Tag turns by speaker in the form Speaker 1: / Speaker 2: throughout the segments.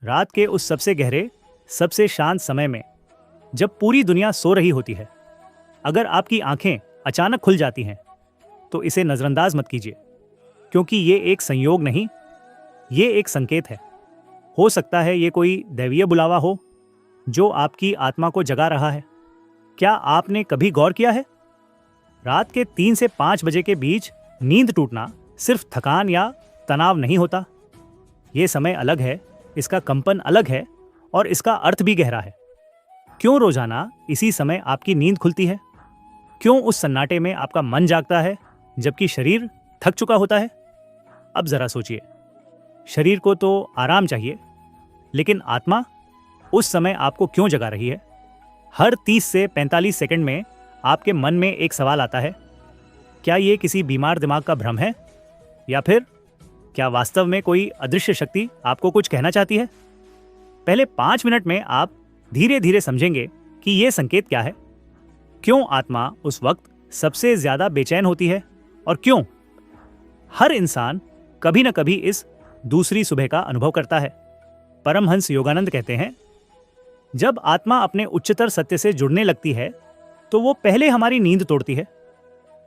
Speaker 1: रात के उस सबसे गहरे, सबसे शांत समय में, जब पूरी दुनिया सो रही होती है, अगर आपकी आंखें अचानक खुल जाती हैं, तो इसे नजरअंदाज मत कीजिए, क्योंकि ये एक संयोग नहीं, ये एक संकेत है। हो सकता है ये कोई दैवीय बुलावा हो जो आपकी आत्मा को जगा रहा है। क्या आपने कभी गौर किया है, रात के 3 से 5 बजे के बीच नींद टूटना सिर्फ थकान या तनाव नहीं होता। ये समय अलग है, इसका कंपन अलग है और इसका अर्थ भी गहरा है। क्यों रोजाना इसी समय आपकी नींद खुलती है? क्यों उस सन्नाटे में आपका मन जागता है जबकि शरीर थक चुका होता है? अब जरा सोचिए, शरीर को तो आराम चाहिए, लेकिन आत्मा उस समय आपको क्यों जगा रही है? हर 30 से 45 सेकंड में आपके मन में एक सवाल आता है, क्या ये किसी बीमार दिमाग का भ्रम है, या फिर क्या वास्तव में कोई अदृश्य शक्ति आपको कुछ कहना चाहती है? पहले 5 मिनट में आप धीरे धीरे समझेंगे कि ये संकेत क्या है, क्यों आत्मा उस वक्त सबसे ज्यादा बेचैन होती है, और क्यों हर इंसान कभी न कभी इस दूसरी सुबह का अनुभव करता है। परमहंस योगानंद कहते हैं, जब आत्मा अपने उच्चतर सत्य से जुड़ने लगती है तो वो पहले हमारी नींद तोड़ती है,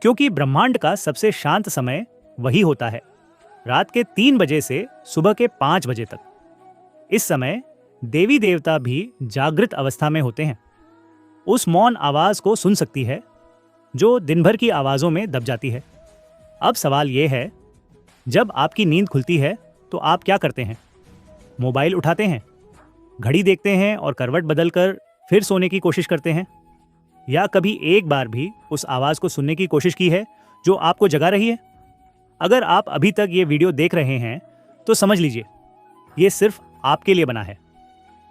Speaker 1: क्योंकि ब्रह्मांड का सबसे शांत समय वही होता है, रात के 3 बजे से सुबह के 5 बजे तक। इस समय देवी देवता भी जागृत अवस्था में होते हैं, उस मौन आवाज को सुन सकती है जो दिन भर की आवाजों में दब जाती है। अब सवाल यह है, जब आपकी नींद खुलती है तो आप क्या करते हैं? मोबाइल उठाते हैं, घड़ी देखते हैं और करवट बदलकर फिर सोने की कोशिश करते हैं, या कभी एक बार भी उस आवाज को सुनने की कोशिश की है जो आपको जगा रही है? अगर आप अभी तक ये वीडियो देख रहे हैं तो समझ लीजिए, ये सिर्फ आपके लिए बना है,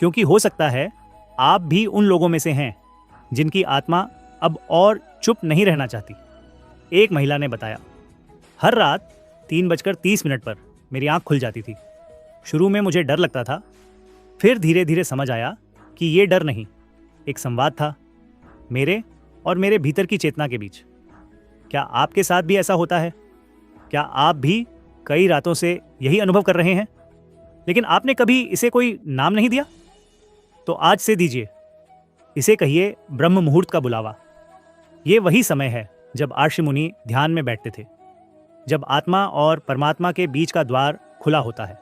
Speaker 1: क्योंकि हो सकता है आप भी उन लोगों में से हैं जिनकी आत्मा अब और चुप नहीं रहना चाहती। एक महिला ने बताया, हर रात 3:30 पर मेरी आंख खुल जाती थी। शुरू में मुझे डर लगता था, फिर धीरे धीरे समझ आया कि ये डर नहीं, एक संवाद था मेरे और मेरे भीतर की चेतना के बीच। क्या आपके साथ भी ऐसा होता है? क्या आप भी कई रातों से यही अनुभव कर रहे हैं, लेकिन आपने कभी इसे कोई नाम नहीं दिया? तो आज से दीजिए, इसे कहिए ब्रह्म मुहूर्त का बुलावा। ये वही समय है जब आर्षि मुनि ध्यान में बैठते थे, जब आत्मा और परमात्मा के बीच का द्वार खुला होता है,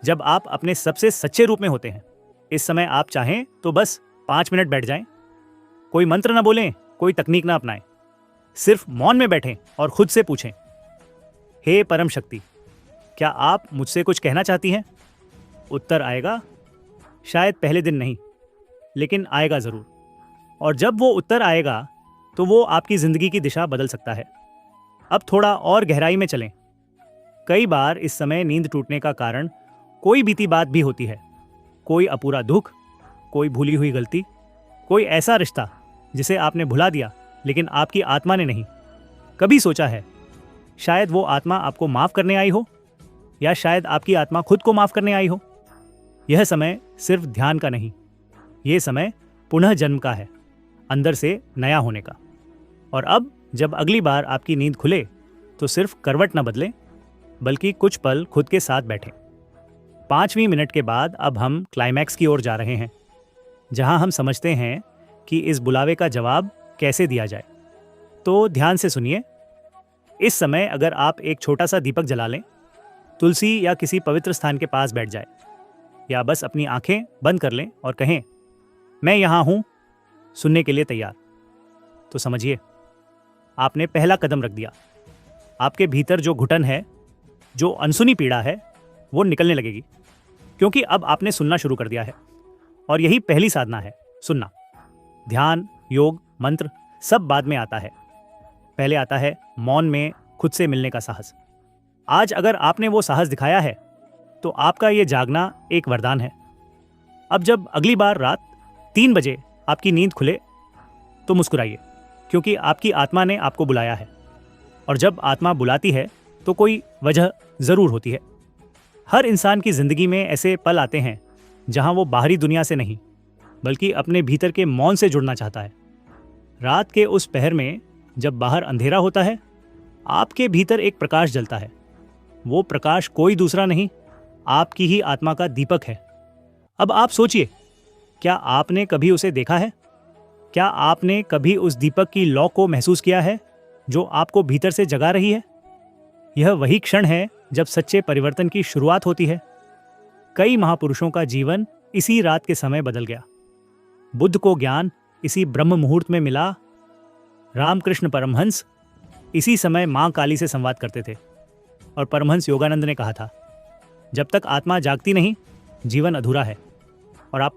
Speaker 1: जब आप अपने सबसे सच्चे रूप में होते हैं। इस समय आप चाहें तो बस 5 मिनट बैठ जाएं, कोई मंत्र ना बोलें, कोई तकनीक ना अपनाएं, सिर्फ मौन में बैठें और खुद से पूछें, हे परम शक्ति, क्या आप मुझसे कुछ कहना चाहती हैं? उत्तर आएगा, शायद पहले दिन नहीं, लेकिन आएगा जरूर। और जब वो उत्तर आएगा तो वो आपकी जिंदगी की दिशा बदल सकता है। अब थोड़ा और गहराई में चलें। कई बार इस समय नींद टूटने का कारण कोई बीती बात भी होती है, कोई अपूरा दुख, कोई भूली हुई गलती, कोई ऐसा रिश्ता जिसे आपने भुला दिया लेकिन आपकी आत्मा ने नहीं। कभी सोचा है शायद वो आत्मा आपको माफ करने आई हो, या शायद आपकी आत्मा खुद को माफ करने आई हो? यह समय सिर्फ ध्यान का नहीं, ये समय पुनः जन्म का है, अंदर से नया होने का। और अब जब अगली बार आपकी नींद खुले तो सिर्फ करवट न बदलें, बल्कि कुछ पल खुद के साथ बैठें। 5वीं मिनट के बाद अब हम क्लाइमैक्स की ओर जा रहे हैं, जहां हम समझते हैं कि इस बुलावे का जवाब कैसे दिया जाए। तो ध्यान से सुनिए। इस समय अगर आप एक छोटा सा दीपक जला लें, तुलसी या किसी पवित्र स्थान के पास बैठ जाए, या बस अपनी आंखें बंद कर लें और कहें, मैं यहाँ हूँ, सुनने के लिए तैयार। तो समझिए, आपने पहला कदम रख दिया। आपके भीतर जो घुटन है, जो अनसुनी पीड़ा है, वो निकलने लगेगी, क्योंकि अब आपने सुनना शुरू कर दिया है। और यही पहली साधना है, सुनना। ध्यान, योग, मंत्र सब बाद में आता है। पहले आता है मौन में खुद से मिलने का साहस। आज अगर आपने वो साहस दिखाया है तो आपका ये जागना एक वरदान है। अब जब अगली बार रात 3 बजे आपकी नींद खुले तो मुस्कुराइए, क्योंकि आपकी आत्मा ने आपको बुलाया है। और जब आत्मा बुलाती है तो कोई वजह ज़रूर होती है। हर इंसान की ज़िंदगी में ऐसे पल आते हैं जहां वो बाहरी दुनिया से नहीं, बल्कि अपने भीतर के मौन से जुड़ना चाहता है। रात के उस पहर में जब बाहर अंधेरा होता है, आपके भीतर एक प्रकाश जलता है। वो प्रकाश कोई दूसरा नहीं, आपकी ही आत्मा का दीपक है। अब आप सोचिए, क्या आपने कभी उसे देखा है? क्या आपने कभी उस दीपक की लौ को महसूस किया है जो आपको भीतर से जगा रही है? यह वही क्षण है जब सच्चे परिवर्तन की शुरुआत होती है। कई महापुरुषों का जीवन इसी रात के समय बदल गया। बुद्ध को ज्ञान इसी ब्रह्म मुहूर्त में मिला। रामकृष्ण परमहंस इसी समय मां काली से संवाद करते थे। और परमहंस योगानंद ने कहा था, जब तक आत्मा जागती नहीं, जीवन अधूरा है। और आप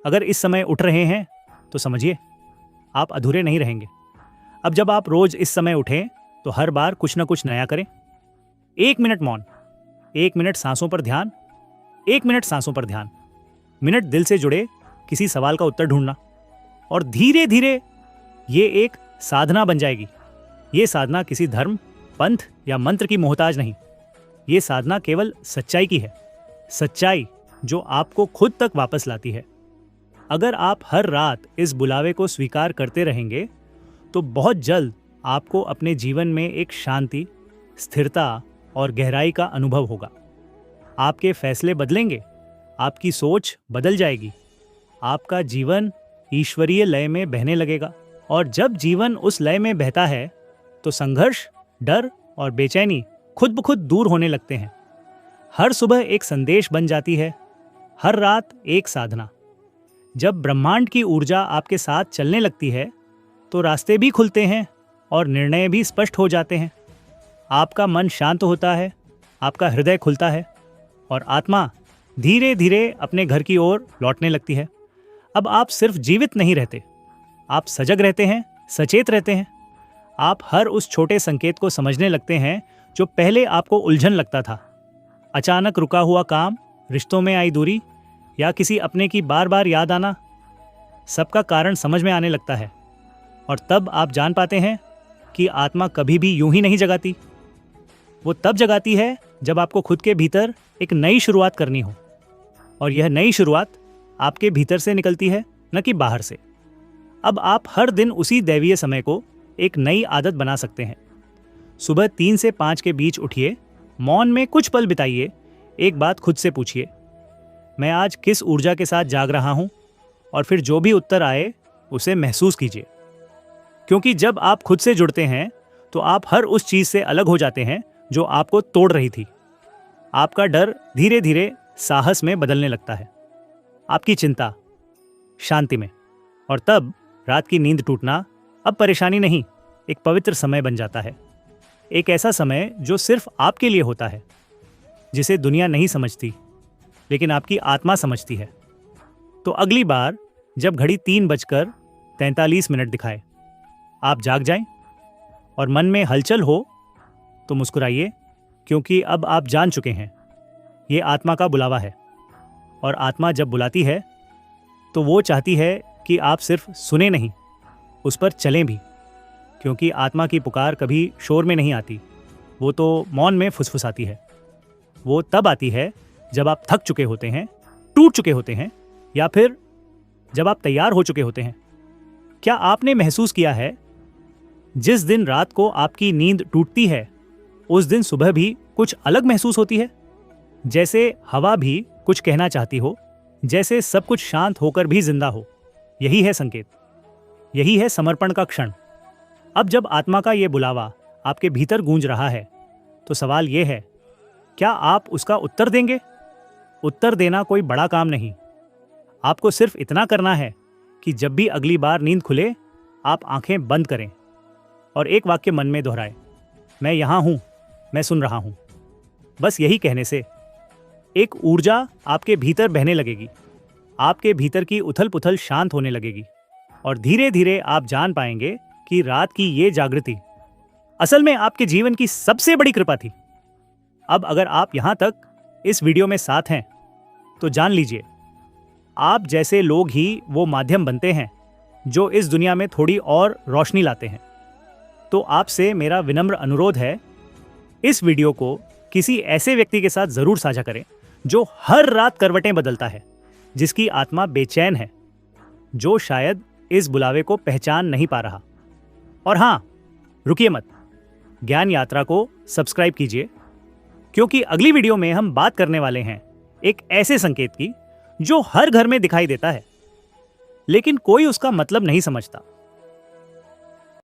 Speaker 1: अगर इस समय उठ रहे हैं तो समझिए, आप अधूरे नहीं रहेंगे। अब जब आप रोज इस समय उठें तो हर बार कुछ ना कुछ नया करें। 1 मिनट मौन, 1 मिनट सांसों पर ध्यान, 1 मिनट सांसों पर ध्यान, मिनट दिल से जुड़े किसी सवाल का उत्तर ढूंढना। और धीरे धीरे ये एक साधना बन जाएगी। ये साधना किसी धर्म, पंथ या मंत्र की मोहताज नहीं। ये साधना केवल सच्चाई की है। सच्चाई जो आपको खुद तक वापस लाती है। अगर आप हर रात इस बुलावे को स्वीकार करते रहेंगे तो बहुत जल्द आपको अपने जीवन में एक शांति, स्थिरता और गहराई का अनुभव होगा। आपके फैसले बदलेंगे, आपकी सोच बदल जाएगी, आपका जीवन ईश्वरीय लय में बहने लगेगा। और जब जीवन उस लय में बहता है तो संघर्ष, डर और बेचैनी खुद ब खुद दूर होने लगते हैं। हर सुबह एक संदेश बन जाती है, हर रात एक साधना। जब ब्रह्मांड की ऊर्जा आपके साथ चलने लगती है तो रास्ते भी खुलते हैं और निर्णय भी स्पष्ट हो जाते हैं। आपका मन शांत होता है, आपका हृदय खुलता है और आत्मा धीरे धीरे अपने घर की ओर लौटने लगती है। अब आप सिर्फ जीवित नहीं रहते, आप सजग रहते हैं, सचेत रहते हैं। आप हर उस छोटे संकेत को समझने लगते हैं जो पहले आपको उलझन लगता था। अचानक रुका हुआ काम, रिश्तों में आई दूरी या किसी अपने की बार बार याद आना, सबका कारण समझ में आने लगता है। और तब आप जान पाते हैं कि आत्मा कभी भी यूं ही नहीं जगाती। वो तब जगाती है जब आपको खुद के भीतर एक नई शुरुआत करनी हो। और यह नई शुरुआत आपके भीतर से निकलती है, न कि बाहर से। अब आप हर दिन उसी दैवीय समय को एक नई आदत बना सकते हैं। सुबह 3 से 5 के बीच उठिए, मौन में कुछ पल बिताइए। एक बात खुद से पूछिए, मैं आज किस ऊर्जा के साथ जाग रहा हूं? और फिर जो भी उत्तर आए उसे महसूस कीजिए। क्योंकि जब आप खुद से जुड़ते हैं तो आप हर उस चीज से अलग हो जाते हैं जो आपको तोड़ रही थी। आपका डर धीरे धीरे साहस में बदलने लगता है, आपकी चिंता शांति में। और तब रात की नींद टूटना अब परेशानी नहीं, एक पवित्र समय बन जाता है। एक ऐसा समय जो सिर्फ आपके लिए होता है, जिसे दुनिया नहीं समझती लेकिन आपकी आत्मा समझती है। तो अगली बार जब घड़ी 3:43 दिखाए, आप जाग जाएं और मन में हलचल हो तो मुस्कुराइए, क्योंकि अब आप जान चुके हैं ये आत्मा का बुलावा है। और आत्मा जब बुलाती है तो वो चाहती है कि आप सिर्फ सुने नहीं, उस पर चलें भी। क्योंकि आत्मा की पुकार कभी शोर में नहीं आती, वो तो मौन में फुसफुसाती है। वो तब आती है जब आप थक चुके होते हैं, टूट चुके होते हैं, या फिर जब आप तैयार हो चुके होते हैं। क्या आपने महसूस किया है, जिस दिन रात को आपकी नींद टूटती है उस दिन सुबह भी कुछ अलग महसूस होती है? जैसे हवा भी कुछ कहना चाहती हो, जैसे सब कुछ शांत होकर भी जिंदा हो। यही है संकेत, यही है समर्पण का क्षण। अब जब आत्मा का ये बुलावा आपके भीतर गूंज रहा है तो सवाल ये है, क्या आप उसका उत्तर देंगे? उत्तर देना कोई बड़ा काम नहीं। आपको सिर्फ इतना करना है कि जब भी अगली बार नींद खुले, आप आंखें बंद करें और एक वाक्य मन में दोहराएं, मैं यहां हूं, मैं सुन रहा हूं। बस यही कहने से एक ऊर्जा आपके भीतर बहने लगेगी, आपके भीतर की उथल पुथल शांत होने लगेगी और धीरे धीरे आप जान पाएंगे कि रात की ये जागृति असल में आपके जीवन की सबसे बड़ी कृपा थी। अब अगर आप यहां तक इस वीडियो में साथ हैं तो जान लीजिए, आप जैसे लोग ही वो माध्यम बनते हैं जो इस दुनिया में थोड़ी और रोशनी लाते हैं। तो आपसे मेरा विनम्र अनुरोध है, इस वीडियो को किसी ऐसे व्यक्ति के साथ जरूर साझा करें जो हर रात करवटें बदलता है, जिसकी आत्मा बेचैन है, जो शायद इस बुलावे को पहचान नहीं पा रहा। और हाँ, रुकिए मत, ज्ञान यात्रा को सब्सक्राइब कीजिए, क्योंकि अगली वीडियो में हम बात करने वाले हैं एक ऐसे संकेत की जो हर घर में दिखाई देता है, लेकिन कोई उसका मतलब नहीं समझता।